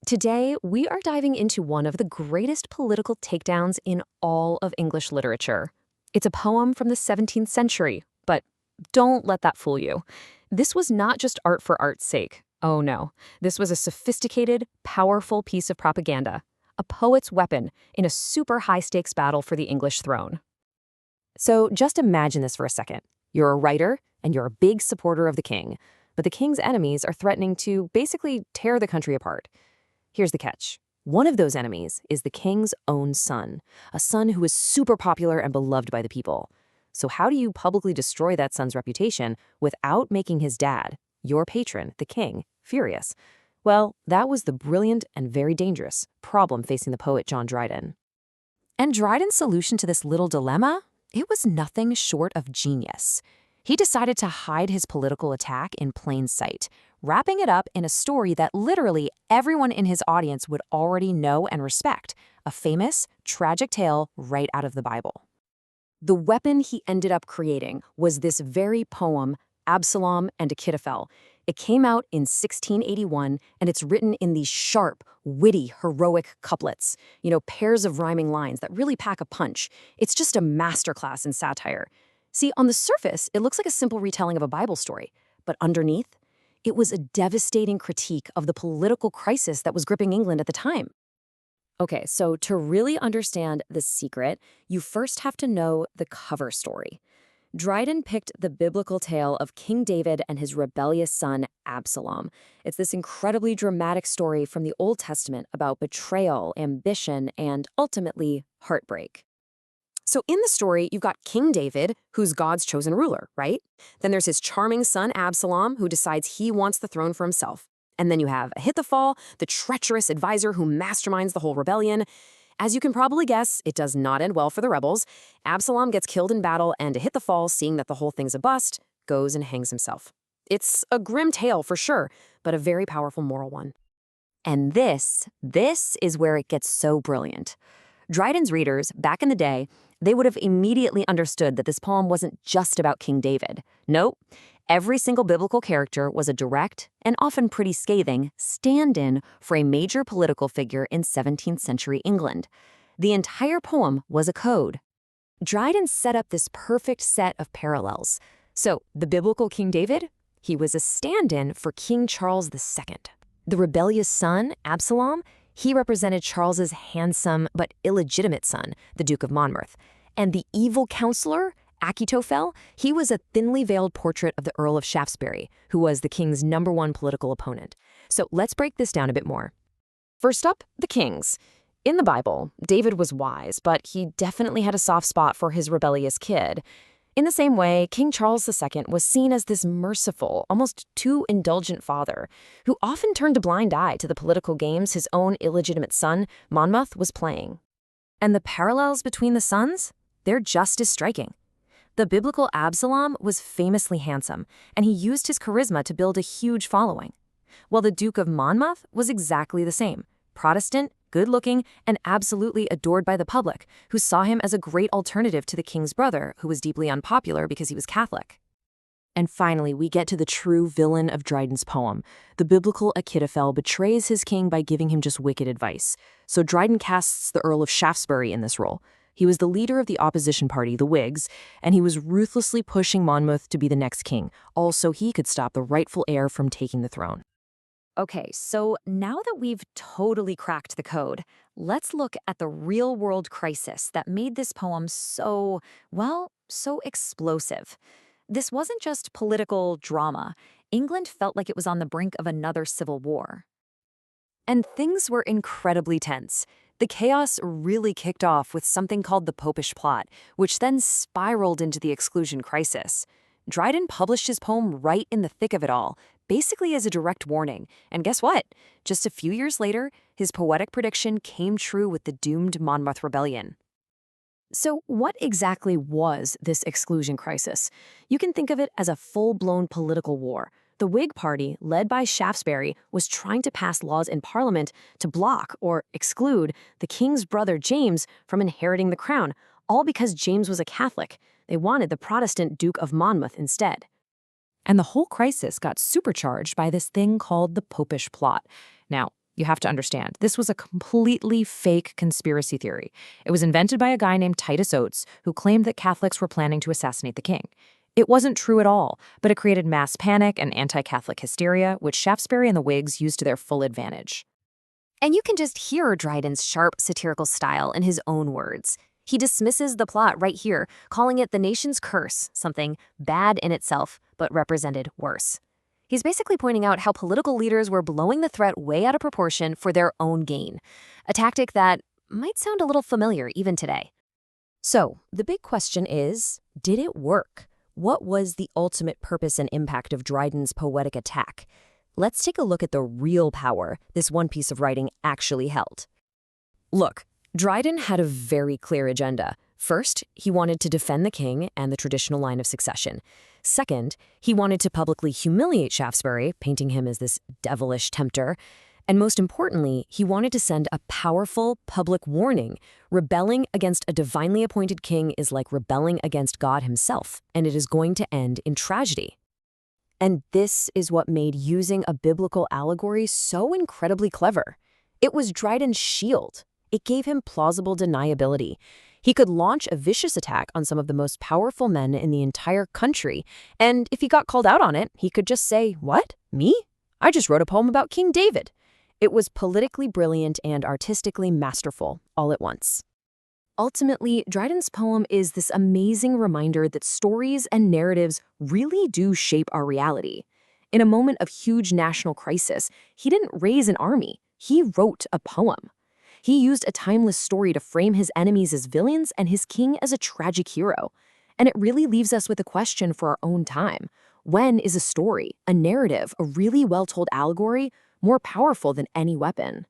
Today, we are diving into one of the greatest political takedowns in all of English literature. It's a poem from the 17th century, but don't let that fool you. This was not just art for art's sake. Oh no, this was a sophisticated, powerful piece of propaganda, a poet's weapon in a super high-stakes battle for the English throne. So just imagine this for a second. You're a writer, and you're a big supporter of the king, but the king's enemies are threatening to basically tear the country apart. Here's the catch. One of those enemies is the king's own son, a son who is super popular and beloved by the people. So how do you publicly destroy that son's reputation without making his dad, your patron, the king, furious? Well, that was the brilliant and very dangerous problem facing the poet John Dryden. And Dryden's solution to this little dilemma? It was nothing short of genius. He decided to hide his political attack in plain sight, wrapping it up in a story that literally everyone in his audience would already know and respect, a famous, tragic tale right out of the Bible. The weapon he ended up creating was this very poem, Absalom and Achitophel. It came out in 1681, and it's written in these sharp, witty, heroic couplets, pairs of rhyming lines that really pack a punch. It's just a masterclass in satire. See, on the surface, it looks like a simple retelling of a Bible story, but underneath, it was a devastating critique of the political crisis that was gripping England at the time. Okay, so to really understand the secret, you first have to know the cover story. Dryden picked the biblical tale of King David and his rebellious son, Absalom. It's this incredibly dramatic story from the Old Testament about betrayal, ambition, and ultimately, heartbreak. So in the story, you've got King David, who's God's chosen ruler, right? Then there's his charming son, Absalom, who decides he wants the throne for himself. And then you have Achitophel, the treacherous advisor who masterminds the whole rebellion. As you can probably guess, it does not end well for the rebels. Absalom gets killed in battle, and Achitophel, seeing that the whole thing's a bust, goes and hangs himself. It's a grim tale for sure, but a very powerful moral one. And this is where it gets so brilliant. Dryden's readers, back in the day, they would have immediately understood that this poem wasn't just about King David. Nope. Every single biblical character was a direct, and often pretty scathing, stand-in for a major political figure in 17th century England. The entire poem was a code. Dryden set up this perfect set of parallels. So, the biblical King David? He was a stand-in for King Charles II. The rebellious son, Absalom? He represented Charles's handsome but illegitimate son, the Duke of Monmouth. And the evil counselor, Achitophel, he was a thinly veiled portrait of the Earl of Shaftesbury, who was the king's #1 political opponent. So let's break this down a bit more. First up, the kings. In the Bible, David was wise, but he definitely had a soft spot for his rebellious kid. In the same way, King Charles II was seen as this merciful, almost too indulgent father, who often turned a blind eye to the political games his own illegitimate son, Monmouth, was playing. And the parallels between the sons? They're just as striking. The biblical Absalom was famously handsome, and he used his charisma to build a huge following. While the Duke of Monmouth was exactly the same, Protestant, good-looking, and absolutely adored by the public, who saw him as a great alternative to the king's brother, who was deeply unpopular because he was Catholic. And finally, we get to the true villain of Dryden's poem. The biblical Achitophel betrays his king by giving him just wicked advice. So Dryden casts the Earl of Shaftesbury in this role. He was the leader of the opposition party, the Whigs, and he was ruthlessly pushing Monmouth to be the next king, all so he could stop the rightful heir from taking the throne. Okay, so now that we've totally cracked the code, let's look at the real-world crisis that made this poem so explosive. This wasn't just political drama. England felt like it was on the brink of another civil war. And things were incredibly tense. The chaos really kicked off with something called the Popish Plot, which then spiraled into the exclusion crisis. Dryden published his poem right in the thick of it all, basically as a direct warning. And guess what? Just a few years later, his poetic prediction came true with the doomed Monmouth Rebellion. So what exactly was this exclusion crisis? You can think of it as a full-blown political war. The Whig Party, led by Shaftesbury, was trying to pass laws in Parliament to block or exclude the king's brother James from inheriting the crown, all because James was a Catholic. They wanted the Protestant Duke of Monmouth instead. And the whole crisis got supercharged by this thing called the Popish Plot. Now, you have to understand, this was a completely fake conspiracy theory. It was invented by a guy named Titus Oates, who claimed that Catholics were planning to assassinate the king. It wasn't true at all, but it created mass panic and anti-Catholic hysteria, which Shaftesbury and the Whigs used to their full advantage. And you can just hear Dryden's sharp satirical style in his own words. He dismisses the plot right here, calling it the nation's curse, something bad in itself, but represented worse. He's basically pointing out how political leaders were blowing the threat way out of proportion for their own gain, a tactic that might sound a little familiar even today. So, the big question is, did it work? What was the ultimate purpose and impact of Dryden's poetic attack? Let's take a look at the real power this one piece of writing actually held. Look, Dryden had a very clear agenda. First, he wanted to defend the king and the traditional line of succession. Second, he wanted to publicly humiliate Shaftesbury, painting him as this devilish tempter. And most importantly, he wanted to send a powerful public warning. Rebelling against a divinely appointed king is like rebelling against God himself, and it is going to end in tragedy. And this is what made using a biblical allegory so incredibly clever. It was Dryden's shield. It gave him plausible deniability. He could launch a vicious attack on some of the most powerful men in the entire country, and if he got called out on it, he could just say, "What? Me? I just wrote a poem about King David." It was politically brilliant and artistically masterful all at once. Ultimately, Dryden's poem is this amazing reminder that stories and narratives really do shape our reality. In a moment of huge national crisis, he didn't raise an army. He wrote a poem. He used a timeless story to frame his enemies as villains and his king as a tragic hero. And it really leaves us with a question for our own time. When is a story, a narrative, a really well-told allegory more powerful than any weapon?